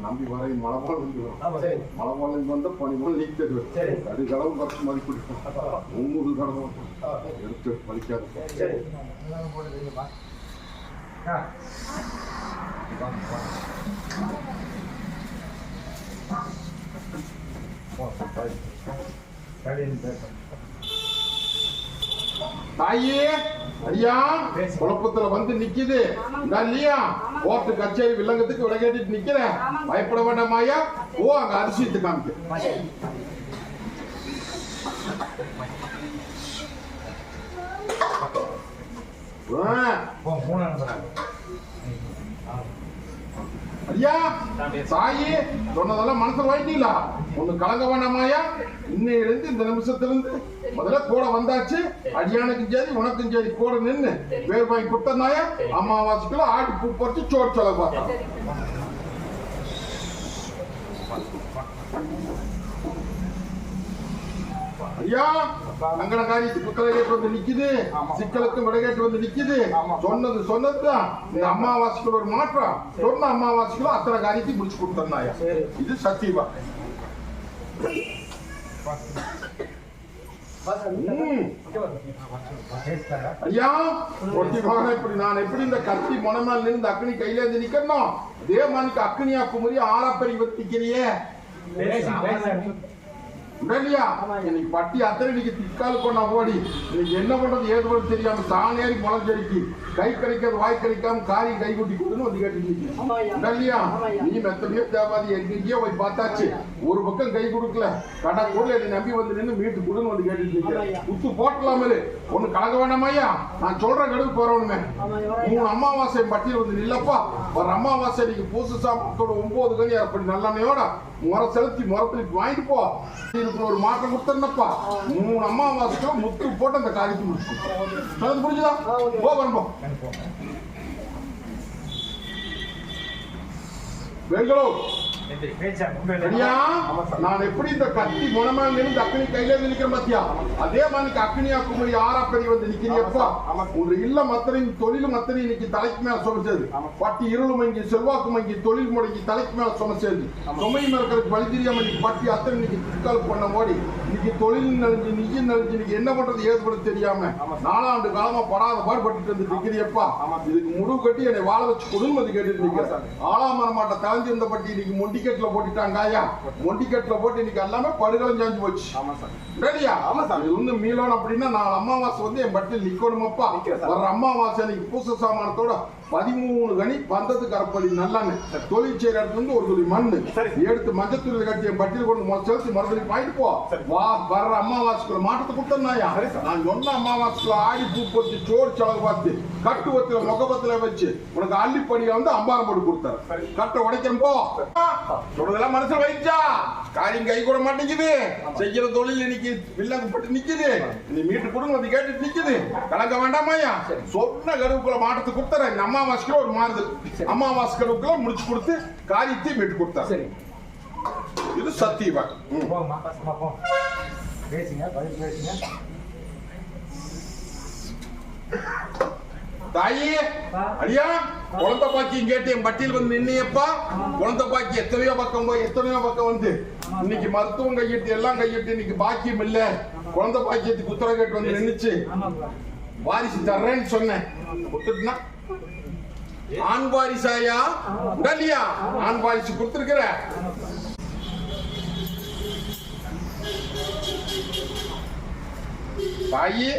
நம்பி வர மழை போல மழை போல வந்தா பனி போல நீக்கிட்டு அது கடவு குறைச்சி மதிப்பு ஒவ்வொரு கடவும் எடுத்து பலிக்காது. தாயே ஐயா குழப்பத்துல வந்து நிக்குது இல்லையா? கோர்ட்டு கச்சேரி வில்லங்கத்துக்கு விலை கேட்டுட்டு நிக்கிறேன். பயப்பட வேண்டாமாயா? ஓ அங்க அரிசித்து காமிக்க. ஐயா தாயே சொன்னதெல்லாம் மனசுல வாங்கிட்டீங்களா? ஒண்ணு கலங்க வேண்டாமாயா? இன்னையிலிருந்து இந்த நிமிஷத்திலிருந்து முதல்ல கூட வந்தாச்சு. அடியானுக்கும் சரி உனக்கும் சரி கூட நின்று பேர் வாங்கி கொடுத்தனாயா அமாவாசைக்குள்ள ஆடி பூ பறிச்சு சோறு சொல்ல பார்த்தா. ஐயா அங்கன காரியத்துக்கு புத்தகம் கேட்டு வந்து நிக்குது, சிக்கலுக்கும் விடை கேட்டு வந்து நிக்குது. சொன்னதுதான் இந்த அமாவாசைக்குள்ள ஒரு மாற்றம். சொன்ன அமாவாசைக்குள்ள அத்தனை காரியத்தையும் முடிச்சு கொடுத்தனாயா. இது சத்தியமா ஐயா இப்படி நான் எப்படி இந்த கத்தி மொனமால் இருந்து அக்னி கையில இருந்து நிக்கணும், அதே மாதிரி அக்னியா குமரி ஆறாப்பறி வத்திக்கிறியே இல்லையா? இன்னைக்கு பட்டி அத்தனை இன்னைக்கு திக்கால கொண்டா ஓடி இன்னைக்கு என்ன பண்றது ஏது பண்ண தெரியாம தானேறி முளைச்சடிக்கு கை கிடைக்காது வாய் கிடைக்காம காரி கை குட்டி கொடுன்னு வந்து கேட்டு இல்லையா? நீ மெத்தனையோ தேவாதி எங்கேயோ போய் பார்த்தாச்சு, ஒரு பக்கம் கை கொடுக்கல. கடை கூட என்னை நம்பி வந்து நின்று மீட்டு கொடுன்னு வந்து கேட்டு உத்து போட்டலாமே ஒண்ணு கலங்க வேண்டாமையா? நான் சொல்ற கடுவு போறவனுமே 3 அமாவாசை பட்டியல் வந்து நில்லப்பா. ஒரு அமாவாசை இன்னைக்கு பூசு சாப்பிட்டோட 9 கனி அப்படி நல்லெண்ணையோட முறை செலுத்தி முறப்பிட்டு வாங்கிட்டு போ. ஒரு மாற்றம் கொடுத்தா 3 அமாவாசைக்கு முத்து போட்டு அந்த காரியத்தை முடிச்சு புரிஞ்சுதா? போ வரணும் பெங்களூர். நான் எப்படி இந்த கத்தி குணமாக இருந்து அக்னி கையில இருந்து நிக்கிற மத்தியா, அதே மாதிரி அக்னியா குமரி ஆறாப்படி வந்து நிக்கிறீப்பா. உங்க இல்ல மத்தனையும் தொழிலும் மத்தனையும் இன்னைக்கு தலைக்கு மேல சுமச்சது. பட்டி இருளும் இங்கே செல்வாக்கு மங்கி தொழில் முடங்கி தலைக்கு மேல சுமச்சது. சுமையும் இருக்கிறதுக்கு வழி தெரியாம இன்னைக்கு பட்டி அத்தனை இன்னைக்கு திக்கால் பண்ண ஓடி இன்னைக்கு தொழில் நெஞ்சு நிஜம் நெஞ்சு இன்னைக்கு என்ன பண்றது ஏற்படுத்த தெரியாம 4 ஆண்டு காலமா படாத பாடுபட்டு வந்து நிக்கிறீப்பா. இதுக்கு முடிவு கட்டி என்னை வாழ வச்சு கொடுன்னு கேட்டு நிக்கிறேன். ஆலாமரமாட்ட தலைஞ்சிருந்த பட்டி இன்னைக்கு மொண்டிக்கட்டுல போட்டுட்டாங்க. மொண்டிக்கட்டுல போட்டு இன்னைக்கு எல்லாமே படுகளும் சாஞ்சு போச்சு. ரெடியா? இது வந்து மீளோன் அப்படின்னா 4 அமாவாசை வந்து என் பட்டியல் நிக்கணுமப்பா. வர்ற அமாவாசை இன்னைக்கு பூச சாமானத்தோட 13 கனி பந்தத்துக்கு அரப்படி நல்லெண்ணு தொழில் செய்யற இடத்துல இருந்து ஒரு துளி மண்ணு எடுத்து மஞ்சத்தூரில் கட்டி என் பட்டியல் கொண்டு செலுத்தி மறுபடியும் வாங்கிட்டு போ. வா வர்ற அமாவாசைக்குள்ள மாட்டத்தை கொடுத்தனாயா? நான் சொன்ன அமாவாசைக்குள்ள ஆடி பூ போட்டு சோறு செலவு பார்த்து கட்டுவத்துல முகபத்துல வச்சு உனக்கு அள்ளிப்படியை வந்து அம்பாரம் போட்டு கொடுத்தாரு. கட்டை உடைக்கிறேன் போ. சொல்றதெல்லாம் மனசுல வைச்சா காரியம் கை கூட மாட்டேங்குது. செய்யற தொழில் இன்னைக்கு வில்லங்கப்பட்டு நிக்குது. நீ மீட்டு கொடுங்க வந்து கேட்டு நிக்குது. கலங்க வேண்டாமாயா? சொன்ன கருவுக்குள்ள மாட்டத்தை கொடுத்தாரு. இந்த அமாவாசைக்குள்ள ஒரு மாறுதல் அமாவாசை கருவுக்குள்ள முடிச்சு கொடுத்து காரியத்தை மீட்டு கொடுத்தாரு. இது சத்தியமா தாயே அடியா குழந்தை பாக்கியம் கேட்டு என் பட்டியல் வந்து நின்னையப்பா. குழந்தை பாக்கி எத்தனையோ பக்கம் போய் எத்தனையோ பக்கம் வந்து இன்னைக்கு மருத்துவம் கையிட்டு எல்லாம் கையிட்டு இன்னைக்கு பாக்கியம் இல்ல. குழந்தை பாக்கியத்துக்கு உத்தரவு கேட்டு வந்து நின்னுச்சு. வாரிசு தர்றேன்னு சொன்னேன். கொடுத்துட்டுனா ஆண் வாரிசாயா இல்லையா? ஆண் வாரிசு கொடுத்துருக்கிற தாயே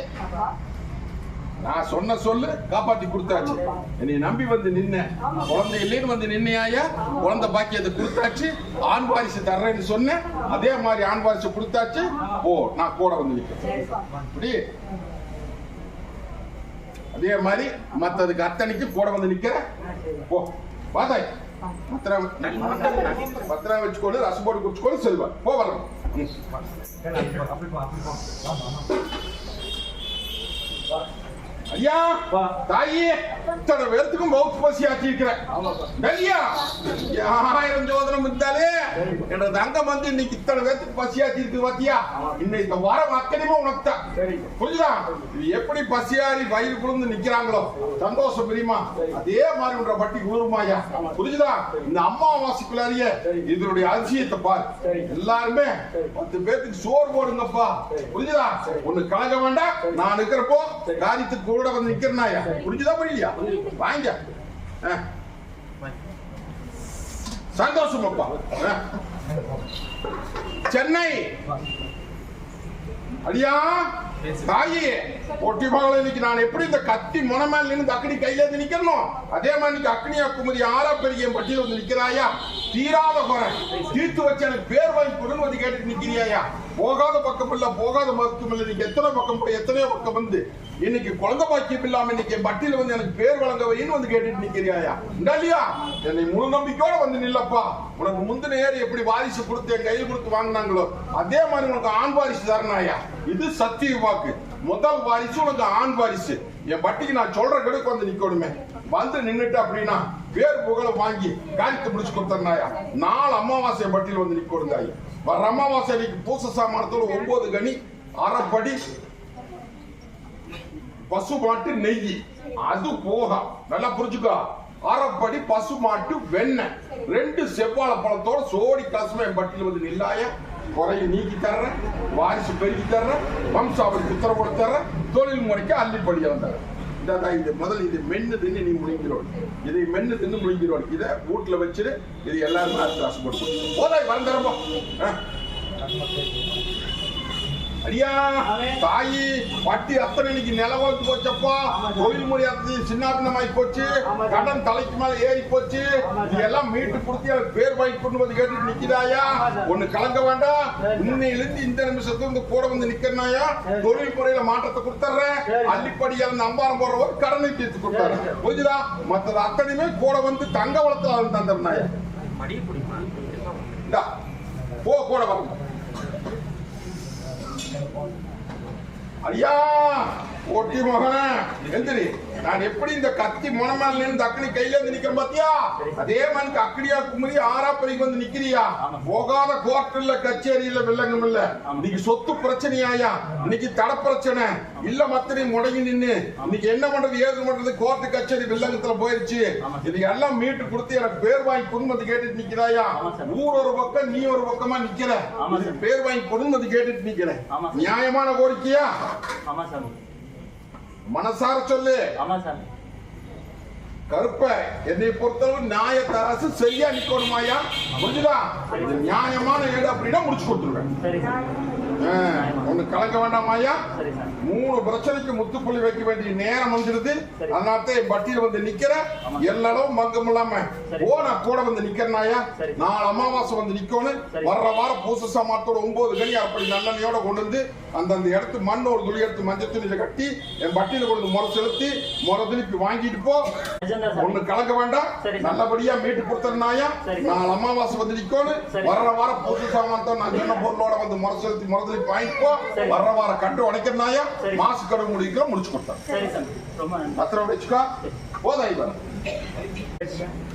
நான் சொன்ன சொல்லு காப்பாத்தி கொடுத்தாச்சு. என்னை நம்பி வந்து நின்ன குழந்தை இல்லைன்னு வந்து நின்னையா? குழந்தை பாக்கியத்தை கொடுத்தாச்சு. ஆண் வாரிசு தர்றேன்னு சொன்னேன். அதே மாதிரி ஆண் வாரிசு கொடுத்தாச்சு. ஓ நான் கூட வந்து நிற்கிறேன். அதே மாதிரி மத்ததுக்கு அத்தனைக்கு கூட வந்து நிக்கிறேன். ஓ பாத்தாய் பத்திரம் வச்சுக்கொண்டு ரசம் போட்டு குடிச்சுக்கொண்டு செல்வார் போ வரணும். ஐயா தாயி இத்தனை பேர்த்துக்கும் பௌத்த பசி ஆக்கி இருக்கிறேன். ஆயிரம் ஜோதனம் இருந்தாலே என்ற தங்கம் வந்து இன்னைக்கு இத்தனை பேர்த்துக்கு பசி ஆக்கி இருக்கு பாத்தியா. இன்னைக்கு இந்த வாரம் அத்தனையுமே உனக்கு தான் புரியுதா. இது எப்படி பசியாரி வயிறு குளிர்ந்து நிக்கிறாங்களோ சந்தோஷம் தெரியுமா, அதே மாதிரி உன்ற பட்டி குளிருமாயா புரியுதா. இந்த அம்மாவாசைக்குள்ளாரிய இதனுடைய அதிசயத்தை பாரு. எல்லாருமே 10 பேர்த்துக்கு சோறு போடுங்கப்பா புரியுதா. ஒண்ணு கலங்க வேண்டாம். நான் இருக்கிறப்போ காரியத்துக்கு கூட வந்து நிக்கிறனாயா புரிஞ்சுதா புரியலையா. வாங்க சந்தோஷம் அப்பா. சென்னை அடியா தாயி ஒட்டி மகளை இன்னைக்கு நான் எப்படி இந்த கத்தி முனமேல நின்று அக்கடி கையில இருந்து நிக்கணும், அதே மாதிரி இன்னைக்கு அக்னியா குமரி ஆறா பெரிய பட்டியல் வந்து நிக்கிறாயா. தீராத குறை தீர்த்து வச்சு எனக்கு பேர் வாங்கி கொடுன்னு வந்து கேட்டு நிக்கிறியாயா. போகாத பக்கம் இல்ல போகாத மருத்துவம் இல்ல. இன்னைக்கு எத்தனை பக்கம் போய் எத்தனையோ பக்கம் வந்து இன்னைக்கு குழந்தை பாக்கியம் இல்லாம இன்னைக்கு பட்டியல வந்து எனக்கு பேர் வழங்க வைன்னு வந்து கேட்டுட்டு நிக்கிறியாயா. இல்லையா என்னை முழு நம்பிக்கையோட வந்து நில்லப்பா. உனக்கு முந்தின ஏறி எப்படி வாரிசு கொடுத்து என் கையில் கொடுத்து வாங்கினாங்களோ அதே மாதிரி உனக்கு ஆண் வாரிசு தரனாயா. இது சத்திய வாக்கு. முதல் வாரிசு உனக்கு ஆண் வாரிசு. என் பட்டிக்கு நான் சொல்ற கடுக்கு வந்து நிக்கணுமே. வந்து நின்னுட்டு அப்படின்னா பேர் புகழை வாங்கி காரியத்தை முடிச்சு கொடுத்தனாயா. 4 அமாவாசை பட்டியல் வந்து நிக்கணும் தாய். வர அமாவாசை அன்னைக்கு பூச சாமானத்தோட 9 கனி அரைப்படி பசு மாட்டு நெய். அது போக நல்லா புரிஞ்சுக்கோ. அரைப்படி பசு மாட்டு வெண்ணெய் 2 செவ்வாழை பழத்தோட சோடி கலசமா என் பட்டியல் வந்து நில்லாய. குறையை நீக்கி தர்றேன், வாரிசு பெருக்கி தர்றேன், வம்சாவளி உத்தரவு தர்றேன், தொழில் முறைக்கு அள்ளிப்படியா தர்றேன். இது முதல் இது மென்னு தின்னு நீ முழிங்கிறோம். இதை மென்னு தின்னு முழிங்கிறோம். இதை வீட்டுல வச்சுட்டு இது எல்லாருமே அடுத்து ஆசைப்பட்டு போதாய் வளர்ந்துறப்போ. ஐயா தாயி பட்டி அத்தனை இன்னைக்கு நிலவரத்து போச்சப்பா. தொழில் முறை அத்தனை சின்னாபின்னமாயி போச்சு. கடன் தலைக்கு மேல ஏறி போச்சு. இதெல்லாம் மீட்டு கொடுத்து எனக்கு பேர் வாங்கி கொண்டு வந்து கேட்டு நிக்கிறாயா. ஒண்ணு கலங்க வேண்டாம். இன்னையிலிருந்து இந்த நிமிஷத்துல இந்த கூட வந்து நிக்கிறனாயா. தொழில் முறையில மாற்றத்தை கொடுத்துறேன். அள்ளிப்படியா அந்த அம்பாரம் போடுறவர் கடனை தீர்த்து கொடுத்தாரு புரிஞ்சுதா. மற்றது அத்தனையுமே கூட வந்து தங்க வளர்த்து தந்துருந்தாயா. போ கூட வரணும். ஐயா ஒட்டி மகனே எந்திரி. நான் எப்படி இந்த கத்தி முனமேல நின்று அக்னி கையில இருந்து நிக்கிறேன் பாத்தியா. அதே மாதிரி அக்னியா குமரி ஆறா பெருகி வந்து நிக்கிறியா. போகாத கோர்ட் இல்ல கச்சேரி இல்ல வில்லங்கம் இல்ல. இன்னைக்கு சொத்து பிரச்சனையாயா. இன்னைக்கு தட பிரச்சனை இல்ல மத்தனை முடங்கி நின்னு இன்னைக்கு என்ன பண்றது ஏது பண்றது கோர்ட் கச்சேரி வில்லங்கத்துல போயிருச்சு. இது எல்லாம் மீட்டு கொடுத்து எனக்கு பேர் வாங்கி குடும்பத்தை கேட்டுட்டு நிக்கிறாயா. ஊர் ஒரு பக்கம் நீ ஒரு பக்கமா நிக்கிற. பேர் வாங்கி குடும்பத்தை கேட்டுட்டு நிக்கிற. நியாயமான கோரிக்கையா. மனசார சொல்லு. கருப்ப என்னை பொறுத்தளவு நியாய தராசு சரியா நிக்கணுமாயா புரிஞ்சுதா. இது நியாயமான ஏடு அப்படின்னா முடிச்சு கொடுத்துருவேன். ஒண்ணு கலங்க வேண்டாமாயா. 3 பிரச்சனைக்கு முத்துப்புள்ளி வைக்க வேண்டிய நேரம் வந்துடுது. அதனால பட்டியல வந்து நிக்கிற எல்லாரும் மங்கம் இல்லாம போன கூட வந்து நிக்கிறனாயா. 4 அமாவாசை வந்து நிக்கணும். வர்ற வாரம் பூச சாமானத்தோட 9 கனி அப்படி நல்லெண்ணையோட கொண்டு வந்து அந்தந்த இடத்து மண் ஒரு துளி எடுத்து மஞ்சள் துணியில கட்டி என் பட்டியல கொண்டு முறை செலுத்தி முறை திருப்பி வாங்கிட்டு போ. ஒண்ணு கலங்க வேண்டாம். நல்லபடியா மீட்டு கொடுத்தனாயா. 4 அமாவாசை வந்து நிக்கணும். வர்ற வாரம் பூச சாமானத்தோட நான் சொன்ன பொருளோட வந்து முறை செலுத்தி முறை திருப்பி வாங்கிப்போ. வர்ற வாரம் கட்டு உடைக்கிறனாயா. மாசு கடவு முடிக்கிற முடிச்சு கொடுத்தேன். பத்திரம் வச்சுக்கோ போதாய்.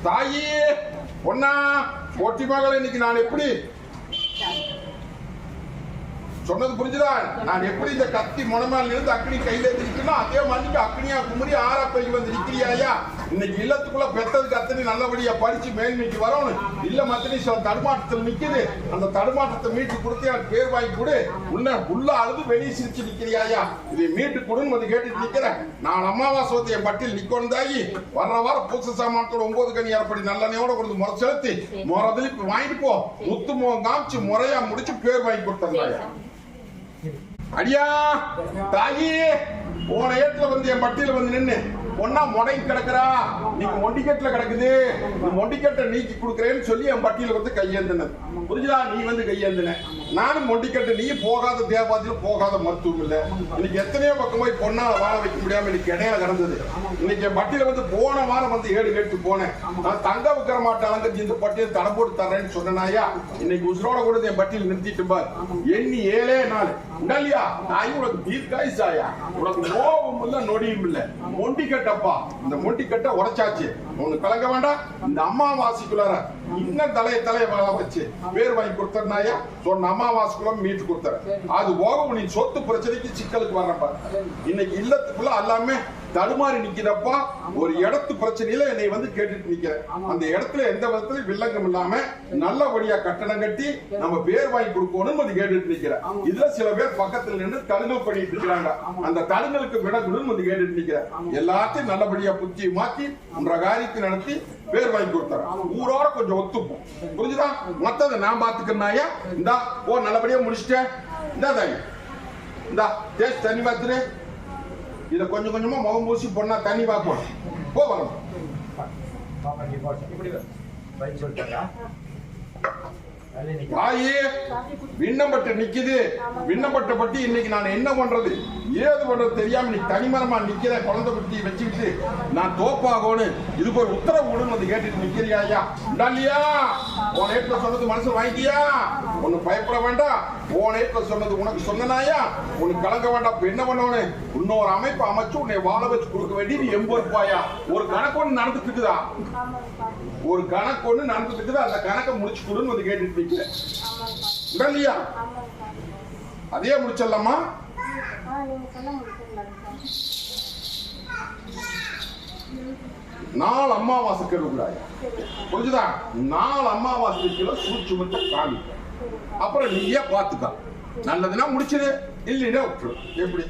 தாயி ஒன்னா ஒட்டி மகளை இன்னைக்கு நான் எப்படி சொன்னது புரிஞ்சுதா. நான் எப்படி இந்த கத்தி முனமேல இருந்து அக்னி கையில இருக்கணும் அதே மாதிரி அக்னியா குமரி ஆறா பெருகி வந்து நிக்கிறியாயா. இன்னைக்கு இல்லத்துக்குள்ள பெத்ததுக்கு அத்தனை நல்லபடியா படிச்சு மேல்மைக்கு வரணும். இல்ல மத்தனை சில தடுமாற்றத்தில் நிக்குது. அந்த தடுமாற்றத்தை மீட்டு கொடுத்து எனக்கு பேர் வாங்கி கொடு. உள்ள அழுது வெளியே சிரிச்சு நிக்கிறியாயா. இதை மீட்டு கொடுன்னு வந்து கேட்டு நிக்கிறேன். நான் அமாவாசை என் பட்டியல் நிக்கணும் தாயி. வர்ற வாரம் பூச சாமானத்தோட 9 கனி அப்படி நல்லெண்ணையோட கொடுத்து முறை செலுத்தி முறை திருப்பி வாங்கிட்டு போ. முத்து முகம் காமிச்சு முறையா முடிச்சு பேர் வாங்கி கொடுத்தாயா. அடியா தாயி போன ஏட்டுல வந்து என் பட்டியல வந்து நின்னு பொண்ணா முடங்கி கிடக்குறா, நீங்க மொண்டிக்கட்டுல கிடக்குது, நீ மொண்டிக்கட்டை நீக்கி கொடுக்குறேன்னு சொல்லி என் பட்டியல வந்து கையேந்தினது. புரிஞ்சுதா? நீ வந்து கையேந்தின, நானும் மொண்டிக்கட்டு. நீ போகாத தேவாதியில போகாத மருத்துவம் இல்ல. இன்னைக்கு எத்தனையோ பக்கம் போய் பொண்ணா வாழ வைக்க முடியாம இன்னைக்கு இடையில கிடந்தது. இன்னைக்கு என் பட்டியல வந்து போன வாரம் வந்து 7 கேட்டு போனேன். நான் தங்க வைக்கிற மாட்டேன், அலங்கரிச்சு இந்த பட்டியல் தடை போட்டு தர்றேன்னு சொன்னாயா, இன்னைக்கு உசுரோட கூட என் பட்டியல் நிறுத்திட்டு பார். எண்ணி 7 நாள் இல்லையா? நான் உனக்கு தீர்க்காயுசாயா, உனக்கு நோவும் இல்ல நொடியும் இல்ல. மொண்டிக்கட்டப்பா, இந்த மொண்டிக்கட்டை உடைச்சாச்சு. உனக்கு கலங்க வேண்டாம். இந்த அம்மாவாசிக்குள்ளார இன்னும் தலைய வாழ வச்சு பேர் வாங்கி கொடுத்தனாயா, சொன்ன அம்மாவாசிக்குள்ள மீட்டு கொடுத்தற. அது போக நீ சொத்து பிரச்சனைக்கு சிக்கலுக்கு வர்றப்ப இன்னைக்கு இல்லத்துக்குள்ள எல்லாமே தடுமாறி நிக்கிறப்பா. ஒரு இடத்து பிரச்சனையில என்னை வந்து கேட்டுட்டு நிக்கிறேன். அந்த இடத்துல எந்த விதத்துல வில்லங்கம் இல்லாம நல்லபடியா கட்டணம் கட்டி நம்ம பேர் வாங்கி கொடுக்கணும் வந்து கேட்டுட்டு நிக்கிறேன். இதுல சில பேர் பக்கத்துல நின்று தடுங்கல் பண்ணிட்டு இருக்கிறாங்க. அந்த தடுங்களுக்கு விடக்கூடும் வந்து கேட்டுட்டு நிக்கிறேன். எல்லாத்தையும் நல்லபடியா புத்தி மாத்தி உன்ற காரியத்தை நடத்தி பேர் வாங்கி கொடுத்தாரு. ஊரோட கொஞ்சம் ஒத்துப்போம். புரிஞ்சுதா? மத்ததை நான் பாத்துக்கிறேன்னாயா, இந்தா ஓ நல்லபடியா முடிச்சுட்டேன். இந்தா தாய், இந்தா டேஸ்ட் தண்ணி பாத்துரு. இத கொஞ்சம் கொஞ்சமா முகம் பூசி பொண்ணா தண்ணி பார்க்கணும். போ வரும். தாயே விண்ணப்பட்டு நிக்குது. விண்ணப்பட்ட பட்டி இன்னைக்கு நான் என்ன பண்றது ஏது பண்றது தெரியாம நீ தனிமரமா நிக்கிற குழந்தை குட்டி வச்சுக்கிட்டு நான் தோப்பாகணும், இதுக்கு ஒரு உத்தரவு கொடுன்னு கேட்டுட்டு நிக்கிறியா? ஐயா இல்லையா? உன் நேரத்துல சொன்னது மனசு வாங்கிட்டியா? ஒண்ணு பயப்பட வேண்டாம். உன் நேரத்துல சொன்னது உனக்கு சொன்னாயா, உனக்கு கலங்க வேண்டாம். என்ன பண்ணணும், இன்னொரு அமைப்பு அமைச்சு உன்னை வாழ வச்சு கொடுக்க வேண்டி நீ 80 ரூபாயா? ஒரு கணக்கு ஒண்ணு நடந்துட்டு இருக்குதா? ஒரு கணக்கு ஒண்ணு நடந்துட்டு இருக்குதா? அந்த கணக்கை முடிச்சு கொடுன்னு வந்து கேட்டுட்டு நிக்கிறேன் இல்லையா? அதே முடிச்சிடலாமா? நாலு அம்மாவாசை கருவுடாயா, புரிஞ்சுதா? 4 அம்மாவாசை சூட்சுமத்தை காமிக்க. அப்புறம் நீயே பாத்துக்க. நல்லதுன்னா முடிச்சிரு, இல்லைன்னா விட்டுரு. எப்படி?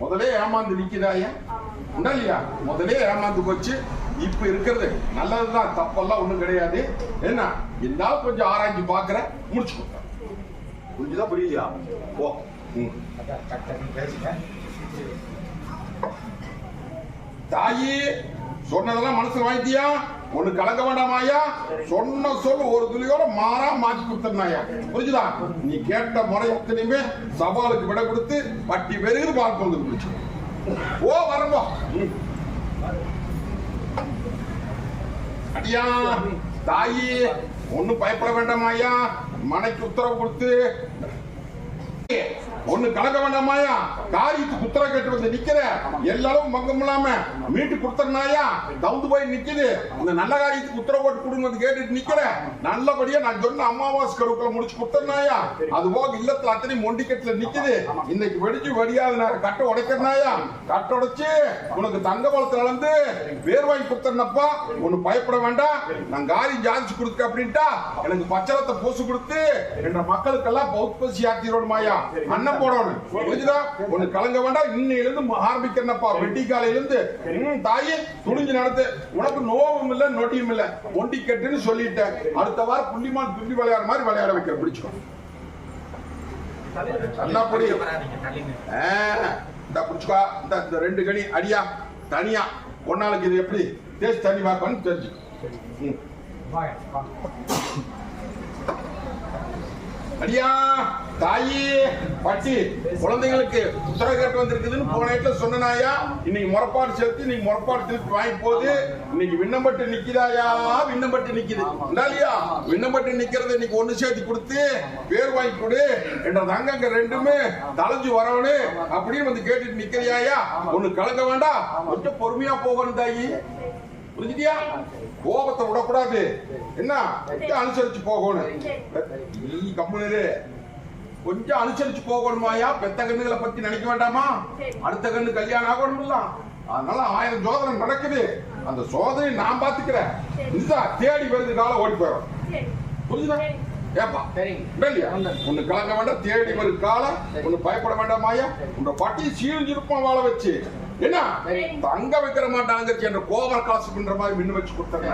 முதலே ஏமாந்து நிக்கிறாயா இல்லையா? முதலே ஏமாந்து போச்சு. இப்ப இருக்கிறது நல்லதுதான், தப்பெல்லாம் ஒண்ணும் கிடையாது. என்ன இருந்தாலும் கொஞ்சம் ஆராய்ச்சி பாக்குற, முடிச்சு கொடுத்த. புரிஞ்சுதா? புரியுதா? ஓ தாயி சொன்னதெல்லாம் மனசுல வாங்கிட்டியா? ஒண்ணு கலக்க வேண்டாமாயா? சொன்ன சொல் ஒரு துளியோட மாறா மாற்றி கொடுத்தனாயா. புரிஞ்சுதா? நீ கேட்ட முறை எத்தனையுமே சவாலுக்கு விட கொடுத்து பட்டி பெருகு பார்க்க வந்து பிடிச்சு. ஓ வரம்போ அடியா தாயி ஒண்ணும் பயப்பட வேண்டாமாயா. மனைக்கு உத்தரவு கொடுத்து ஒண்ணு கலக்க வேண்டாமாயா. காரியத்துக்கு உத்தரவு கேட்டு வந்து நிக்கிற எல்லாரும் பங்கம் இல்லாம மீட்டு கொடுத்தனாயா. தவுந்து போய் நிக்குது. அந்த நல்ல காரியத்துக்கு உத்தரவு போட்டு கொடுங்க கேட்டுட்டு நிக்கிற. நல்லபடியா நான் சொன்ன அமாவாசை கருவுக்குள்ள முடிச்சு கொடுத்தனாயா. அது போக இல்லத்துல அத்தனை மொண்டிக்கட்டுல நிக்குது. இன்னைக்கு வெடிச்சு வெடியாத நேரம் கட்டை உடைக்கிறனாயா. கட்டை உடைச்சு உனக்கு தங்க பழத்துல இருந்து பேர் வாங்கி கொடுத்தனப்பா. ஒண்ணு பயப்பட வேண்டாம். நான் காரியம் ஜாதிச்சு கொடுக்க அப்படின்ட்டா எனக்கு பச்சரத்தை பூசு கொடுத்து என்ற மக்களுக்கெல்லாம் பௌத்பசி ஆத்திரோடுமாயா. அண்ணன் போடணும். புரிஞ்சுதா? ஒண்ணு கலங்க வேண்டாம். இன்னையிலிருந்து ஆரம்பிக்கிறப்பா. வெட்டி காலையிலிருந்து தாயே துணிஞ்சு நடத்து. உனக்கு நோவும் இல்ல நொட்டியும் இல்ல. ஒண்டி கட்டுன்னு சொல்லிட்டேன். அடுத்த வாரம் புள்ளிமான் துள்ளி விளையாடுற மாதிரி விளையாட வைக்க பிடிச்சுக்கோ. நல்லா புரியும். இந்த பிடிச்சுக்கோ. இந்த 2 கனி அடியா தனியா ஒன்னாளுக்கு இது எப்படி டேஸ்ட் தண்ணி வாக்கணும்னு தெரிஞ்சுக்கோ. அடியா தாயி பட்டி குழந்தைங்களுக்கு உத்தரவு கேட்டு வந்திருக்குதுன்னு போன இடத்துல சொன்னாயா. இன்னைக்கு முறப்பாடு செலுத்தி இன்னைக்கு முறப்பாடு திருப்பி வாங்கி போகுது. இன்னைக்கு விண்ணப்பட்டு நிக்குதாயா? விண்ணப்பட்டு நிக்குது இல்லையா? விண்ணப்பட்டு நிக்கிறது இன்னைக்கு ஒண்ணு சேர்த்து கொடுத்து பேர் வாங்கி கொடு என்றது. அங்கங்க 2மே தலைஞ்சு வரவனு அப்படின்னு வந்து கேட்டுட்டு நிக்கிறியாயா. ஒண்ணு கலக்க வேண்டாம். கொஞ்சம் பொறுமையா போகணும் தாயி. புரிஞ்சுட்டியா? கோபத்தை விடக்கூடாது. என்ன அனுசரிச்சு போகணும். நீ கம்முனரு கொஞ்சம் அனுசரிச்சு போகணுமாயா. பெத்த கண்ணுகளை பத்தி நினைக்க வேண்டாமா? அடுத்த கண்ணு கல்யாணம் ஆகணும்ல. அதனால 1000 சோதனை நடக்குது. அந்த சோதனை நான் பாத்துக்கிறேன். தேடி வருது காலம் ஓடி போயிடும். புரிஞ்சுதா? ஏப்பா இல்லையா? ஒண்ணு கலங்க வேண்டாம். தேடி வரும் காலம். ஒண்ணு பயப்பட வேண்டாமாயா. உங்க பட்டி சீழ்ஞ்சிருப்பான் வாழ வச்சு என்ன தங்க வைக்கிற மாட்டாங்க என்ற கோவர் காசு பண்ற மாதிரி மின்னு வச்சு கொடுத்தாங்க.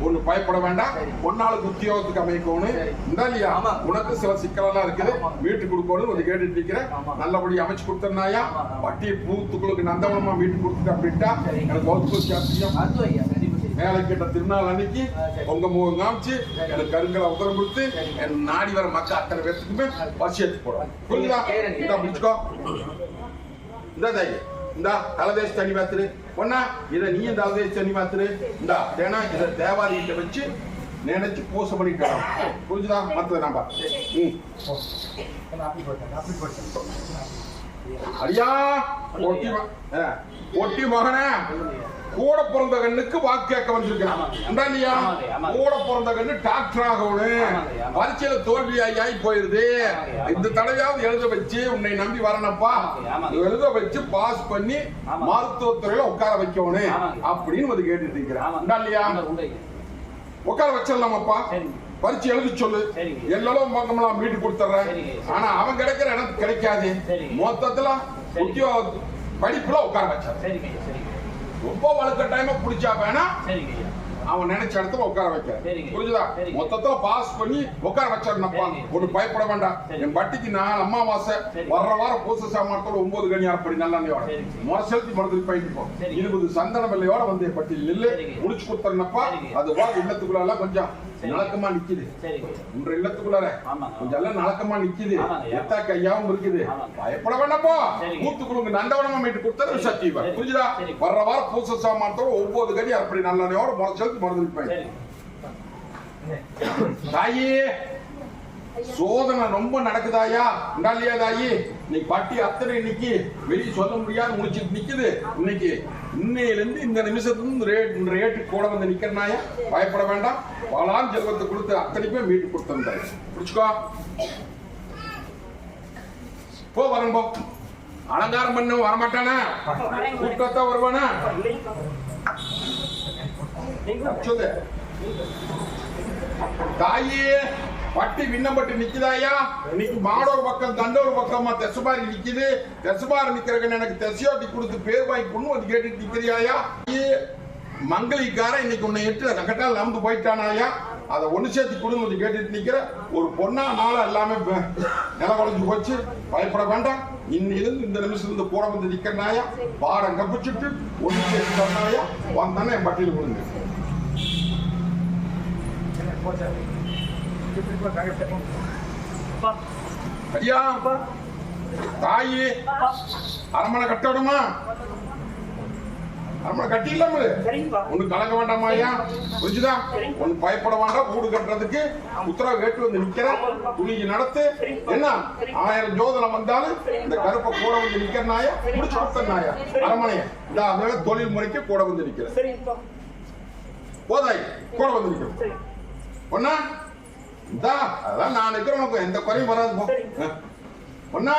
ஒண்ணு பயப்பட வேண்டாம், ஒன்னாளுக்கு உத்தியோகத்துக்கு அமைக்கணும் இந்த இல்லையா. உனக்கு சில சிக்கலெல்லாம் இருக்குது, வீட்டுக்கு கொடுக்கணும் ஒரு கேட்டுட்டு இருக்கிறேன். நல்லபடி அமைச்சு கொடுத்தனாயா வட்டி பூத்துக்களுக்கு நந்தவனமா வீட்டுக்கு கொடுத்துட்டு அப்படின்ட்டா எனக்கு பௌத்தியம் மேல கேட்ட திருநாள் அன்னைக்கு உங்க முகம் காமிச்சு எனக்கு கருங்கலை உத்தரவு கொடுத்து என் நாடி வர மக்கள் அத்தனை பேர்த்துக்குமே பசி எடுத்து போடுவாங்க. புரியுதா? இந்த முடிச்சுக்கோ. இந்த தாய் இந்த தலதேச தண்ணி மாத்துரு பொண்ணா, இதை நீ தலதேச தண்ணி மாத்துரு. இந்த ஏன்னா இதை தேவாலயத்தை வச்சு நினைச்சு பூச பண்ணிட்டு புரிஞ்சுதா? மற்றது நாம அடியா ஒட்டி மகனே கூட பிறந்த கண்ணுக்கு வாக்கு கேட்க வந்திருக்கான். கூட பிறந்த கண்ணு டாக்டர் ஆகணும், பரீட்சையில தோல்வி ஆகி போயிருது. இந்த தடவையாவது எழுத வச்சு உன்னை நம்பி வரணும்ப்பா, எழுத வச்சு பாஸ் பண்ணி மருத்துவத்துறையில உட்கார வைக்கணும் அப்படின்னு வந்து கேட்டுட்டு இருக்கிறான். உட்கார வச்சிடலாமப்பா, பரீட்சை எழுதி சொல்லு, எல்லாரும் பக்கமெல்லாம் வீட்டுக்கு கொடுத்துறேன். ஆனா அவன் கிடைக்கிற எனக்கு கிடைக்காது. மொத்தத்துல உத்தியோக படிப்புல உட்கார வச்சாரு. ரொம்ப வழுக்க டைம் பிடிச்சா வேணா அவன் நினைச்ச இடத்துல உட்கார வைக்க. புரிஞ்சுதா? மொத்தத்துல பாஸ் பண்ணி உட்கார வச்சிருந்தப்பா. ஒரு பயப்பட வேண்டாம். என் பட்டிக்கு 4 அமாவாசை வர்ற வாரம் பூச சாமானத்தோட 9 கனி அரைப்படி நல்லெண்ணையோட முரசெலுத்தி மருத்துவ போயிட்டு போ. 20 சந்தன வெள்ளையோட வந்து பட்டியல் நில்லு முடிச்சு கொடுத்தனப்பா. அது போக இல்லத்துக்குள்ள எல்லாம் கொஞ்சம் நலக்கமா நிக்குது. உன்ற இல்லத்துக்குள்ளார கொஞ்சம் எல்லாம் நலக்கமா நிக்குது. எத்தா கையாவும் இருக்குது. பயப்பட வேண்டாப்பா. கூத்துக்குழுங்க நந்தவனமா மீட்டு கொடுத்தது சத்தியவா. புரிஞ்சுதா? வர்ற வாரம் பூச சாமானத்தோட 9 கனி அரைப்படி நல்லெண்ணையோட முரசெலுத்தி தாயி சோதனை ரொம்ப நடக்குதாயா இல்லையா தாயி? இன்னைக்கு பட்டி அத்தனை இன்னைக்கு வெளியே சொல்ல முடியாது முடிச்சுட்டு நிக்குது. இன்னைக்கு இன்னையில இருந்து இந்த நிமிஷத்துல ரேட்டு கூட வந்து நிக்கிறனாயா பயப்பட வேண்டாம். பலான் செல்வத்தை கொடுத்து அத்தனைக்குமே மீட்டு கொடுத்தாரு. புடிச்சுக்கோ போ. வரம்போ அலங்காரம் பண்ண வரமாட்டானா? கூட்டத்தான் வருவானா? சொல்லு தாயே. பட்டி விண்ணப்பட்டு நிக்குதாயா? இன்னைக்கு மாடோர் பக்கம் தண்டோர் பக்கமா தெசபாரி நிக்குது. தெசபாரி நிக்கிறதுக்கு எனக்கு தெசையோட்டி கொடுத்து பேர் வாங்கி கொண்டு வந்து கேட்டுட்டு நிக்கிறியாயா? மங்களிக்கார இன்னைக்கு உன்னை 8 கட்டால் நம்பு போயிட்டானாயா? அதை ஒண்ணு சேர்த்து கொடுங்க கேட்டுட்டு நிக்கிற ஒரு பொண்ணா நாள எல்லாமே நில குறைஞ்சு போச்சு. பயப்பட வேண்டாம். இன்னிலிருந்து இந்த நிமிஷத்துல கூட வந்து நிக்கிறனாயா பாடம் கப்பிச்சுட்டு ஒண்ணு சேர்த்து தரனாயா வந்தானே என் பட்டியல் கொடுங்க. ஐயா தாயி அரமனை கட்டணுமா? அரமனை கட்டிடலாம ஒண்ணு கலங்க வேண்டாமா ஐயா? புரிஞ்சுதா? ஒண்ணு பயப்பட வேண்டாம். வீடு கட்டுறதுக்கு உத்தரவு கேட்டு வந்து நிக்கிற துணிக்கு நடத்து. என்ன 1000 ஜோதனை வந்தாலும் இந்த கருப்பை கூட வந்து நிக்கிறனாயா முடிச்சு கொடுத்தனாயா அரமனைய இந்த தொழில் முறைக்கு கூட வந்து நிக்கிற போதாய் கூட வந்து நிக்கிற பொண்ணா. இந்தா அதான் நான் நிக்கிறேன். உனக்கு எந்த குறையும் வராது. பொண்ணா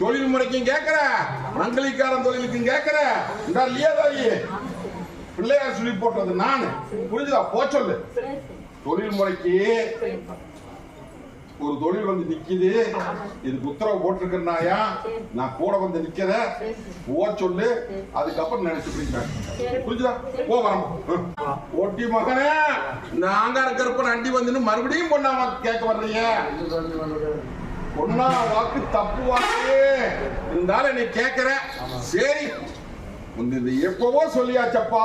தொழில் முறைக்கும் கேட்கிற, மங்களிக்காரன் தொழிலுக்கும் கேட்கிற. இந்த இல்லையா தாயி? பிள்ளையார் சொல்லி போட்டது நானு. புரிஞ்சுதா? போ சொல்லு. தொழில் முறைக்கு ஒரு தொழில் வந்து நிக்குது. இதுக்கு உத்தரவு போட்டிருக்கனாயா நான் கூட வந்து நிக்கிற போ சொல்லு. அதுக்கப்புறம் நினைச்சு புரிஞ்சுதா? போ வரணும். ஒட்டி மகனே இந்த ஆங்கார கருப்பன் அண்டி வந்து மறுபடியும் பொண்ணா கேட்க வர்றீங்க. பொண்ணா வாக்கு தப்பு வாக்கு இருந்தாலும் என்னை கேட்கிற. சரி இது எப்பவோ சொல்லியாச்சப்பா.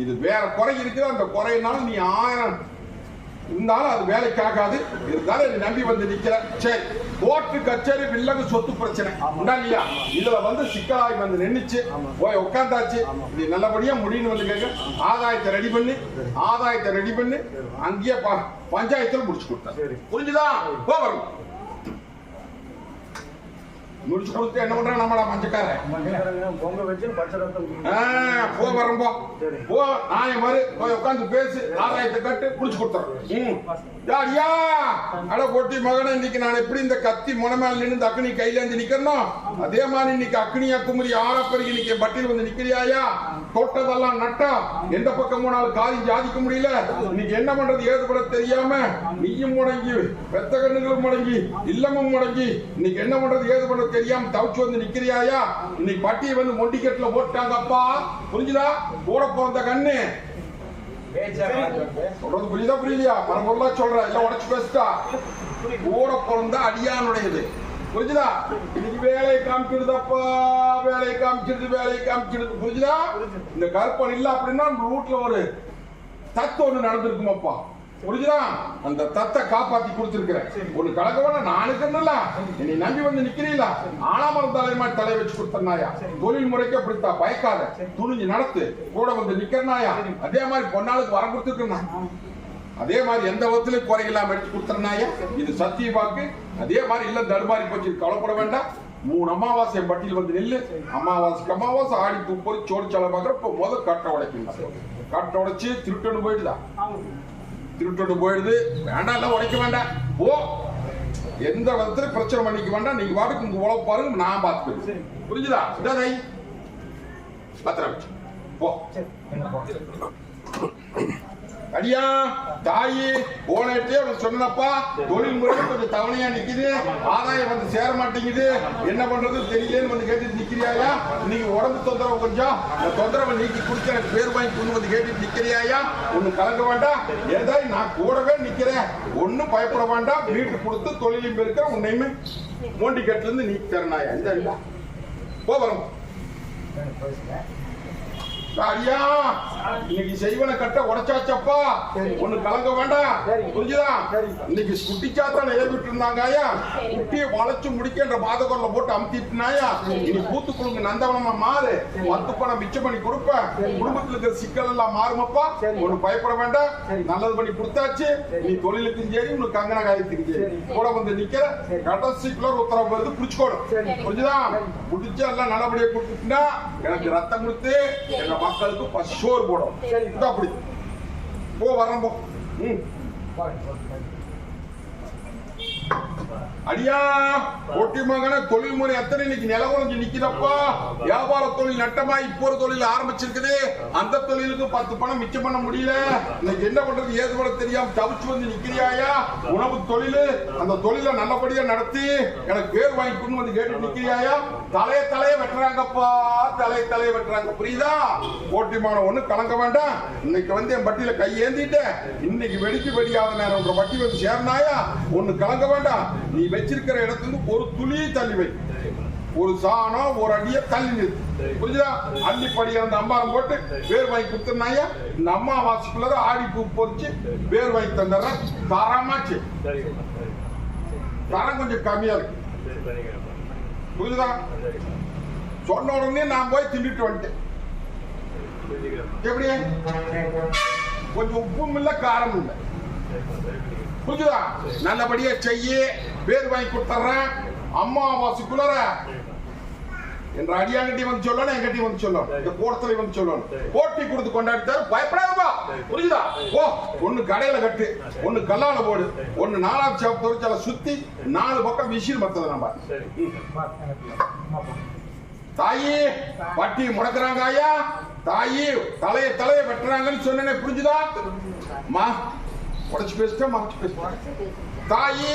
இது வேற குறை இருக்குது. அந்த குறையினாலும் நீ 1000 இருந்தாலும் அது வேலைக்கு ஆகாது. இருந்தாலும் என்னை நம்பி வந்து நிக்கிற. சரி கோர்ட்டு கச்சேரி வில்லங்க சொத்து பிரச்சனை இல்லையா? இதுல வந்து சிக்கலாய் வந்து நின்னுச்சு. போய் உட்காந்தாச்சு. இது நல்லபடியா முடின்னு வந்து கேட்க ஆதாயத்தை ரெடி பண்ணி அங்கேயே பஞ்சாயத்துல முடிச்சு கொடுத்தேன். புரிஞ்சுதா? போ வரும் முடிச்சு கொடுத்து என்ன பண்றான் நம்மளா மஞ்சக்காரன் போ வரம்போ போ. நாய மாதிரி போய் உட்காந்து பேசு. ஆதாயத்தை கட்டு முடிச்சு கொடுத்துறேன். யாரியா அட பொட்டி மகனை இன்னைக்கு நான் எப்படி இந்த கத்தி முனமேல நின்று அக்னி கையில இருந்து நிக்கணும் அதே மாதிரி இன்னைக்கு அக்னியா குமரி ஆரப்பருக்கு இன்னைக்கு பட்டியல் வந்து நிக்கிறியாயா? தொட்டதெல்லாம் நட்டா எந்த பக்கம் போனாலும் காரியம் ஜாதிக்க முடியல. இன்னைக்கு என்ன பண்றது ஏது கூட தெரியாம நீயும் முடங்கி பெத்த கண்ணுகளும் முடங்கி இல்லமும் முடங்கி இன்னைக்கு என்ன பண்றது ஏது பண்ண தெரியாம தவிச்சு வந்து நிக்கிறியாயா? இன்னைக்கு பட்டியை வந்து மொண்டிக்கட்டுல போட்டாங்கப்பா. புரிஞ்சுதா? கூட பிறந்த கண்ணு சொல்றது புரியுதா புரியலையா? மரபொருளா சொல்ற இல்ல உடச்சு பேசிட்டா? கூட பிறந்த அடியானுடையது. புரிஞ்சுதா? இன்னைக்கு வேலையை காமிச்சிடுதப்பா, வேலையை காமிச்சிடுது. புரிஞ்சுதா? இந்த கற்பனை இல்ல அப்படின்னா ரூட்ல ஒரு தத்து ஒண்ணு நடந்திருக்குமாப்பா. புரிஞ்சுதா? அந்த தத்தை காப்பாத்தி கொடுத்திருக்கிறேன். ஒரு கலகவன நானுக்குன்னுல என்னை நம்பி வந்து நிக்கிறீங்களா? ஆனாமரம் தலைமா தலை வச்சு கொடுத்தனாயா? தொழில் முறைக்கு அப்படித்தா, பயக்காத, துணிஞ்சு நடத்து, கூட வந்து நிக்கிறனாயா? அதே மாதிரி பொன்னாளுக்கு வர கொடுத்துருக்கேன். அதே மாதிரி எந்த விதத்திலும் குறையில்லாம எடுத்து கொடுத்துறனாயா? இது சத்திய வாக்கு. அதே மாதிரி இல்ல தடுமாறி போச்சு, கவலைப்பட வேண்டாம். 3 அமாவாசை பட்டியல் வந்து நெல்லு. அமாவாசைக்கு அமாவாசை ஆடி தூப்பொரு சோடு செலவு பார்க்குற. இப்போ முதல் கட்டை உடைக்கணும். கட்டை உடைச்சு திருட்டொன்னு போயிடுதா? திருட்டு போயிடுது. வேண்டாம் எல்லாம் உடைக்க வேண்டாம். ஓ எந்த விதத்துல பிரச்சனை பண்ணிக்க வேண்டாம். நீங்க வாட்டுக்கு உங்க உழவு பாருங்க, நான் பார்த்துக்கிறேன். புரிஞ்சுதா? பத்திரம் போ. அடியா தாயி போனே சொன்னப்பா, தொழில் முறை கொஞ்சம் தவணையா நிக்குது, ஆதாயம் வந்து சேர மாட்டேங்குது, என்ன பண்றது தெரியலன்னு வந்து கேட்டுட்டு நிக்கிறியாயா? இன்னைக்கு உடம்பு தொந்தரவு கொஞ்சம் தொந்தரவை நீக்கி குடிக்க எனக்கு பேர் வாங்கி கொண்டு வந்து கேட்டுட்டு நிக்கிறியாயா? ஒண்ணு கலங்க வேண்டாம். ஏதாவது நான் கூடவே நிக்கிறேன், ஒன்னும் பயப்பட வேண்டாம். வீட்டு கொடுத்து தொழிலையும் இருக்கிற உன்னையுமே மோண்டி கட்டுல இருந்து நீக்கி தரனாயா? இந்த போறோம் ஐயா. இன்னைக்கு செய்வன கட்ட உடைச்சாச்சப்பா, ஒண்ணு கலங்க வேண்டாம். புரிஞ்சுதா? இன்னைக்கு குட்டிச்சாத்தான் ஏறிட்டு இருந்தாங்க ஐயா. குட்டியை வளைச்சு முடிக்கின்ற பாதகொல்ல போட்டு அமுத்திட்டுனாயா? இனி பூத்து குழுங்க நந்தவனமா மாறு, 10 பணம் மிச்சம் பண்ணி கொடுப்பேன். குடும்பத்துல இருக்கிற சிக்கல் எல்லாம் மாறுமப்பா. ஒண்ணு பயப்பட வேண்டாம். நல்லது பண்ணி கொடுத்தாச்சு. நீ தொழிலுக்கும் சரி, உனக்கு கங்கன காயத்துக்கும் சரி கூட வந்து நிக்கிற. கடைசிக்குள்ள உத்தரவு வருது, புடிச்சுக்கோணும். புரிஞ்சுதா? புடிச்சு எல்லாம் நல்லபடியா கொடுத்துட்டா எனக்கு ரத்தம் கொடுத்து எங்க மக்களுக்கு பசோர் போடும். அப்படி போ வரோம் போ. அடியா ஒட்டி மகன தொழில் முறை எத்தனை இன்னைக்கு நிலவரஞ்சு நிக்கிறப்பா. வியாபார தொழில் நட்டமா இப்போ ஒரு தொழில் ஆரம்பிச்சிருக்குது. அந்த தொழிலுக்கு 10 பணம் மிச்சம் பண்ண முடியல. இன்னைக்கு என்ன பண்றது ஏது பண்ண தெரியாம தவிச்சு வந்து நிக்கிறியாயா? உணவு தொழில், அந்த தொழிலை நல்லபடியா நடத்தி எனக்கு பேர் வாங்கி கொண்டு வந்து கேட்டு நிக்கிறியாயா? தலைய வெட்டுறாங்கப்பா, தலைய வெட்டுறாங்க. புரியுதா? போட்டி மகன ஒண்ணு கலங்க வேண்டாம். இன்னைக்கு வந்து என் பட்டியில கை ஏந்திட்டேன். இன்னைக்கு வெடிக்கு வெடியாத நேரம் பட்டி வந்து சேர்னாயா? ஒண்ணு கலங்க வேண்டாம். நீ வச்சிருக்கிற இடத்துல ஒரு துளி தள்ளி வை, ஒரு சாணம் ஒரு அடிய தள்ளி நிறுத்து. புரியுதா? அள்ளிப்படிய அந்த அம்பாரம் போட்டு பேர் வாங்கி கொடுத்துனாயா? இந்த அம்மாவாசைக்குள்ள ஆடி பூ பொறிச்சு பேர் வாங்கி தந்துடுற. தரமாச்சு, தரம் கொஞ்சம் கம்மியா இருக்கு. புரியுதா? சொன்ன உடனே நான் போய் திண்டிட்டு வந்துட்டேன். எப்படி? கொஞ்சம் உப்பும் இல்ல காரம் இல்லை. புரிஞ்சுதா? நல்லபடியா செய்ய, பேர் வாங்கி கொடுத்துறேன். அம்மாவாசைக்குள்ள என்ற அடியாங்கட்டி வந்து சொல்லணும், எங்கட்டி வந்து சொல்லணும், இந்த கூடத்துல வந்து சொல்லணும். போட்டி கொடுத்து கொண்டாடித்தாரு. பயப்படாதப்பா. புரியுதா? ஓ ஒண்ணு கடையில கட்டு, ஒண்ணு கல்லால போடு, ஒண்ணு 4ஆம் சாப்பு தொழிற்சாலை சுத்தி 4 பக்கம் விசில் மத்தது. நம்ம தாயி பட்டி முடக்குறாங்க ஐயா. தாயி தலைய வெட்டுறாங்கன்னு சொன்னேன். புரிஞ்சுதா? மா உடச்சு பேசிட்டா மறைச்சு பேசிட்டேன். தாயி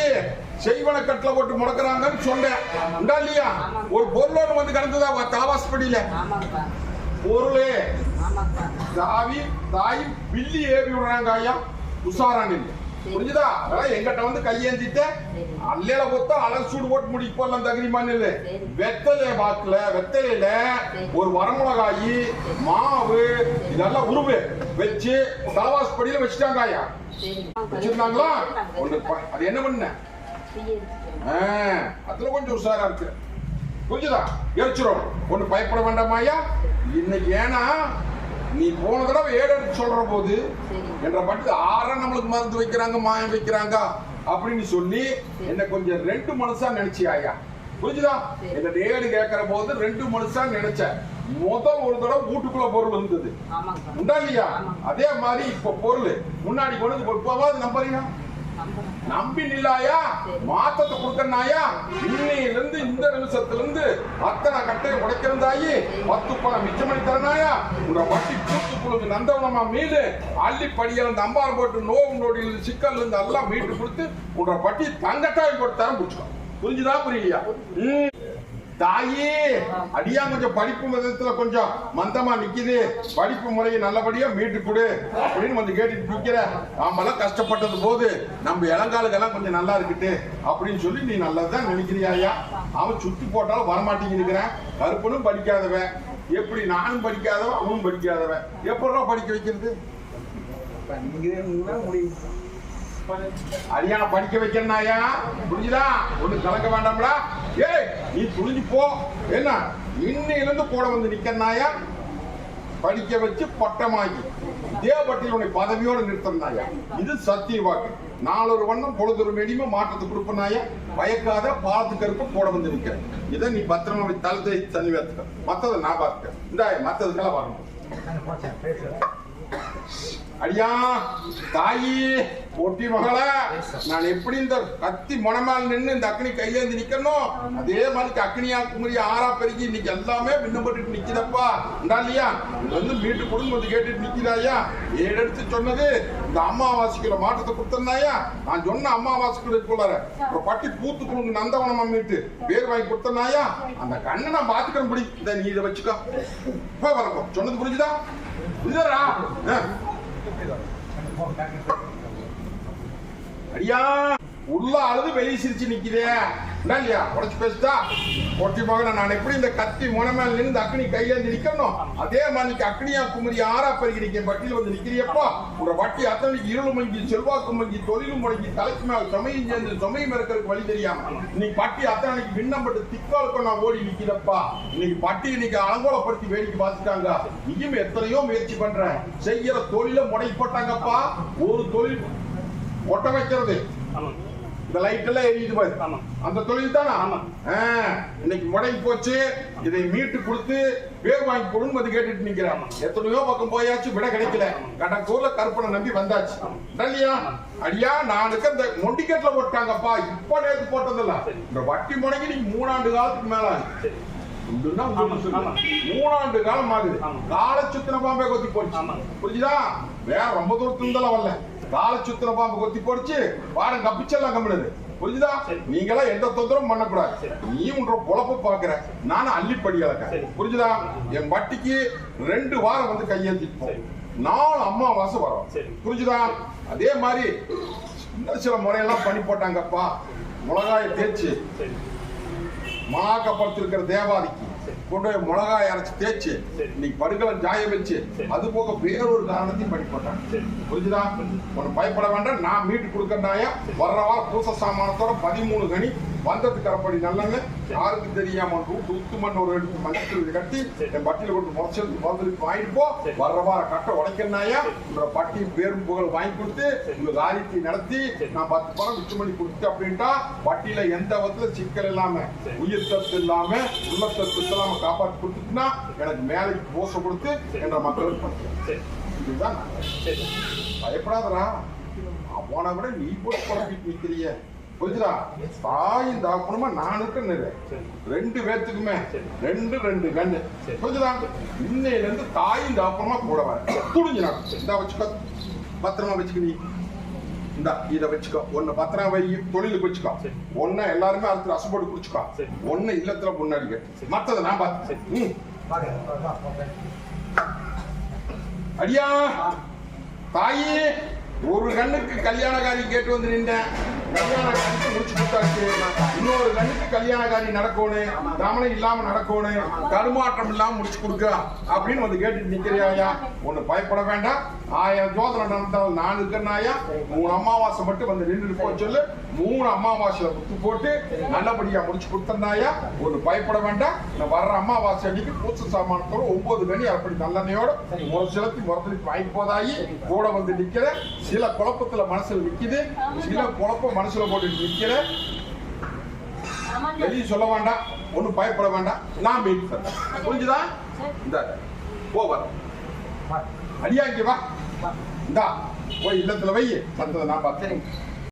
செய்வன கட்டில போட்டு முடக்குறாங்கன்னு சொன்னேன். உண்டா இல்லையா? ஒரு பொருளோடு வந்து கிடந்ததா தாவாஸ்படியில பொருளே தாய் பில்லி ஏறி விடுறாங்க ஐயா. உஷாரான் இல்லை. புரிஞ்சுதா? அதெல்லாம் எங்கிட்ட வந்து கையேந்திட்ட அல்லையில கொத்தா அழகு சூடு போட்டு முடிப்போம். தகுதிமான இல்லை. வெத்தலையில ஒரு வரமிளகாயி மாவு இதெல்லாம் உருவு வச்சு தலவாஸ்படியில வச்சுட்டாங்க ஐயா. வச்சிருந்தாங்களா? அது என்ன பண்ண அதுல கொஞ்சம் உஷாரா இருக்கு. புரிஞ்சுதா? எரிச்சிரும். ஒண்ணு பயப்பட வேண்டாமாயா. இன்னைக்கு ஏன்னா நீ போன தடவை ஏடு சொல்ற போது என்ற பட்டு 6 நம்மளுக்கு மருந்து வைக்கிறாங்க, மாயம் வைக்கிறாங்க அப்படின்னு சொல்லி என்ன கொஞ்சம் 2 மனுஷா நினைச்சியா? புரிஞ்சுதா? என்ன ஏடு கேட்கிற போது 2 மனுஷா நினைச்ச. முதல் ஒரு தடவை வீட்டுக்குள்ள பொருள் இருந்தது. உண்டா இல்லையா? அதே மாதிரி இப்ப பொருள் முன்னாடி கொண்டு போவாது நம்புறீங்க. நம்பி நில்லாயா? மாத்தத்தை கொடுக்கறாயா? இன்னையில இருந்து இந்த நிமிஷத்துல இருந்து அத்தனை கட்டையை உடைக்கிறதாயி 10 பணம் மிச்சம் பண்ணி தரனாயா? உங்க வட்டி கூட்டு குழுக்கு நந்தவனமா மீது அள்ளிப்படியில அந்த அம்பாரம் போட்டு நோவு நோடி சிக்கல் இருந்து எல்லாம் மீட்டு கொடுத்து உங்க வட்டி தங்கட்டாய் போட்டு தரம் பிடிச்சோம். புரிஞ்சுதா? புரியலையா? தாயே அடியா கொஞ்சம் படிப்பு விதத்துல கொஞ்சம் மந்தமா நிக்குது, படிப்பு முறையை நல்லபடியா மீட்டு கொடு அப்படின்னு வந்து கேட்டுட்டு நிக்கிற. நாமெல்லாம் கஷ்டப்பட்டது போது நம்ம இளங்காலுக்கெல்லாம் கொஞ்சம் நல்லா இருக்கட்டு அப்படின்னு சொல்லி நீ நல்லதுதான் நினைக்கிறியா? அவன் சுத்தி போட்டாலும் வரமாட்டேங்க இருக்கிறேன். கருப்பனும் படிக்காதவன், எப்படி நானும் படிக்காதவன் அவனும் படிக்காதவன், எப்படா படிக்க வைக்கிறது? அடியான படிக்க வைக்கிறனாயா, புரிஞ்சுதா? ஒண்ணு கலக்க வேண்டாம்டா. ஏய் நீ துணிஞ்சு போ. என்ன இன்னையிலிருந்து கூட வந்து நிக்கிறனாயா, படிக்க வச்சு பட்டமாக்கி இதே பட்டியல் உன்னை பதவியோடு நிறுத்தினாயா. இது சத்திய வாக்கு. நாளொரு வண்ணம் பொழுதொரு மெடிமை மாற்றத்தை கொடுப்பனாயா. பயக்காத பாலத்து கருப்பு கூட வந்து நிற்க. இதை நீ பத்திரமா தளத்தை தண்ணி வைத்துக்க. மற்றதை நான் பார்த்துக்க. இந்த மற்றதுக்கெல்லாம் வரணும். அடியா தாயி ஒட்டி மகள, நான் எப்படி இந்த கத்தி முனமால் நின்று இந்த அக்னி கையிலேந்து நிக்கணும், அதே மாதிரி அக்னியா குமரி ஆறா பெருகி இன்னைக்கு எல்லாமே விண்ணப்பட்டு நிக்குதப்பா. இந்தா இல்லையா இது வந்து மீட்டு கொடுங்க வந்து கேட்டுட்டு நிக்கிறாயா. ஏழு எடுத்து சொன்னது இந்த அம்மாவாசைக்குள்ள மாற்றத்தை கொடுத்தனாயா. நான் சொன்ன அம்மாவாசைக்குள்ள இருக்குள்ளார ஒரு பட்டி பூத்து கொடுங்க நந்தவனமா மீட்டு பேர் வாங்கி கொடுத்தனாயா. அந்த கண்ணை நான் பாத்துக்கிறேன். பிடி இந்த நீ இதை வச்சுக்கோ. இப்ப வரக்கும் சொன்னது புரிஞ்சுதா? புரியுதா? அடியா உள்ள அழுது வெளியே சிரிச்சு நிக்குதே இல்லையா? உடச்சு பேசுதா ஒட்டி மகன. நான் எப்படி இந்த கத்தி முனமேல நின்று அக்னி கையில இருந்து நிக்கணும், அதே மாதிரி அக்னியா குமரி ஆறா பெருகி நிக்க பட்டியல் வந்து நிக்கிறியப்பா. உங்க வட்டி அத்தனைக்கு இருள் மங்கி செல்வாக்கு மங்கி தொழிலும் முடங்கி தலைக்கு மேல் சமையும் சேர்ந்து சமையும் இருக்கிறதுக்கு வழி தெரியாம இன்னைக்கு பட்டி அத்தனைக்கு விண்ணப்பட்டு திக்காலுக்கும் நான் ஓடி நிக்கிறப்பா. இன்னைக்கு பட்டி இன்னைக்கு அலங்கோலப்படுத்தி வேடிக்கை பார்த்துட்டாங்க. நீயும் எத்தனையோ முயற்சி பண்ற, செய்யற தொழில முடை போட்டாங்கப்பா. ஒரு தொழில் ஒட்ட வைக்கிறது, இந்த லைட் எல்லாம் எரியுது பாரு, அந்த தொழில் தானே. இன்னைக்கு முடங்கி போச்சு. இதை மீட்டு கொடுத்து பேர் வாங்கி கொடுன்னு வந்து கேட்டுட்டு நிக்கிறான். எத்தனையோ பக்கம் போயாச்சு, விட கிடைக்கல. கடற்கூர்ல கருப்பனை நம்பி வந்தாச்சு இல்லையா? அடியா நானுக்கு அந்த மொண்டிக்கெட்ல போட்டாங்கப்பா. இப்ப நேற்று போட்டதில்ல. இந்த வட்டி முடங்கி நீங்க 3 ஆண்டு காலத்துக்கு மேல 3 ஆண்டு காலம் ஆகுது. கால சுத்தின பாம்பே கொத்தி போச்சு. புரிஞ்சுதா? வேற ரொம்ப தூரத்துல வரல. கால சுத்தின பாம்பு கொத்தி போடுச்சு. பாருங்க கப்பிச்செல்லாம் கம்மிடுது. புரிஞ்சுதா? நீங்களா எந்த தொந்தரவும் பண்ணக்கூடாது. நீ உன்ற பொழப்ப பாக்குற, நானும் அள்ளிப்படி அளக்க. புரிஞ்சுதா? என் வட்டிக்கு 2 வாரம் வந்து கையெழுத்திட்டு 4 அம்மாவாசை வரும். புரிஞ்சுதா? அதே மாதிரி சில முறையெல்லாம் பண்ணி போட்டாங்கப்பா. மிளகாயை தேய்ச்சி மகாக்கப்படுத்திருக்கிற தேவாதிக்கு கொண்டு மிளகாய் அரைச்சு தேய்ச்சு இன்னைக்கு படுகளை ஜாய வச்சு அது போக வேறொரு காரணத்தையும் பண்ணி போட்டாங்க. புரிஞ்சுதா? உனக்கு பயப்பட வேண்டாம். நான் மீட்டு கொடுக்கறாயா. வர்ற வாரம் பூச சாமானத்தோட 13 கனி வந்ததுக்கு கரப்படி நல்லெண்ண யாருக்கு தெரியாம உத்துமண் ஒரு எடுத்து மஞ்சள் கட்டி என் பட்டியல கொண்டு முதலுக்கு வாங்கிட்டு போ. வர்ற வாரம் கட்டை உடைக்கணாயா. உங்களோட பட்டி பேரும் புகழ் வாங்கி கொடுத்து உங்க காரியத்தை நடத்தி நான் 10 பணம் விட்டு பண்ணி கொடுத்து அப்படின்ட்டா பட்டியல எந்த விதத்துல சிக்கல் இல்லாம உயிர் சத்து இல்லாம உள்ளத்தத்து இல்லாம காப்பாற்றி கொடுத்துட்டுனா எனக்கு மேலைக்கு போச கொடுத்து என்ற மக்களுக்கு பண்ணுறேன். இதுதான் பயப்படாதரா. போன விட நீ போட்டு குழப்பிட்டு நிக்கிறிய. புரிஞ்சுதா? தாயும் தாக்கணுமா நான் இருக்கேன்னு 2 பேர்த்துக்குமே 2 கண்ணு. புரிஞ்சுதா? இன்னையில இருந்து தாயும் தாக்கணுமா கூட வர துணிஞ்சு நான் இந்த வச்சுக்கோ. பத்திரமா வச்சுக்க. நீ இந்த இதை வச்சுக்கோ. ஒன்னு பத்திரம் வை, தொழிலுக்கு வச்சுக்கோ. ஒன்னு எல்லாருமே அடுத்து ரசப்போட்டு குடிச்சுக்கோ. ஒன்னு இல்லத்துல முன்னாடி மத்ததை நான் பார்த்து. அடியா தாயி ஒரு கண்ணுக்கு கல்யாணக்காரி கேட்டு வந்து நின்றேன். கல்யாணக்காரிக்கு முடிச்சு கொடுத்தாச்சு. இன்னொரு கண்ணுக்கு கல்யாணக்காரி நடக்கணும், தமனை இல்லாம நடக்கணும், தடுமாற்றம் இல்லாம முடிச்சு கொடுக்க அப்படின்னு வந்து கேட்டு நிக்கிறியா. ஒண்ணு பயப்பட வேண்டாம். 1000 ஜோதனை நடந்தாலும் நான் இருக்கிறனாயா. 3 அமாவாசை மட்டும் வந்து நின்று போக சொல்லு. 3 அமாவாசையில குத்து போட்டு நல்லபடியா முடிச்சு கொடுத்தனாயா. ஒண்ணு பயப்பட வேண்டாம். வர்ற அமாவாசை அன்னைக்கு பூச சாமானத்தோட 9 கனி அப்படி நல்லெண்ணையோட ஒரு சிலத்தி முறத்துக்கு வாங்கி போதாயி கூட வந்து நிக்கிற. சில குழப்பத்துல மனசுல நிக்குது, சில குழப்பம் மனசுல போட்டு நிக்கிற. வெளியே சொல்ல வேண்டாம், ஒண்ணும் பயப்பட வேண்டாம். நான் மீட் பண்ண புரிஞ்சுதா? இந்த போவர அடியா இங்க வா. இந்தா போய் இல்லத்துல வை. மத்ததை நான் பார்த்தேன்.